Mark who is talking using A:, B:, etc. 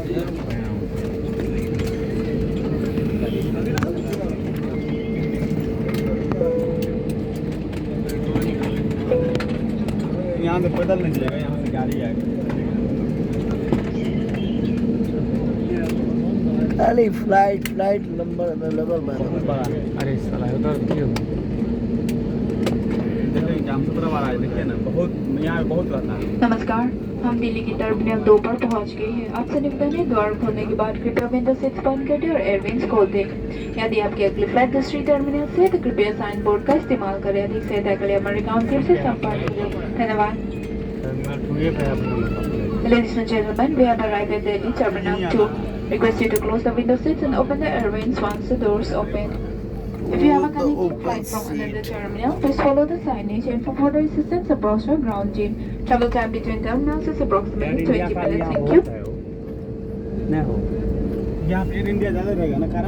A: यहाँ से पैदल नहीं चलेगा, यहाँ से गाड़ी आएगा।
B: अरे फ्लाइट नंबर अवेलेबल
A: बहुत बड़ा है।
C: अरे साला उधर क्यों?
A: देखिए जाम 17 बार आए, देखिए ना, बहुत यहाँ पे बहुत रहता है।
D: नमस्कार, हम दिल्ली की टर्मिनल 2 पर पहुंच गए हैं। आपसे निवेदन है द्वार खोलने के बाद कृपया विंडो सीट्स बंद कर दें और एयरविंग्स खोल दें। यदि आपकी अगली फ्लाइट दूसरी टर्मिनल से है तो कृपया साइन बोर्ड का इस्तेमाल करें। अधिक सहायता के लिए हमारे काउंसिल से संपर्क करें। धन्यवाद। Ladies and gentlemen, we have arrived at Delhi Terminal 2. Request you to close the window seats and open the airways once the doors open. If you have a connecting flight from another terminal, please follow the signage and for further assistance approach our ground team. Travel time between terminals is approximately 20 minutes. Thank you.
A: यहाँ पे air India ज़्यादा रहेगा ना, कारण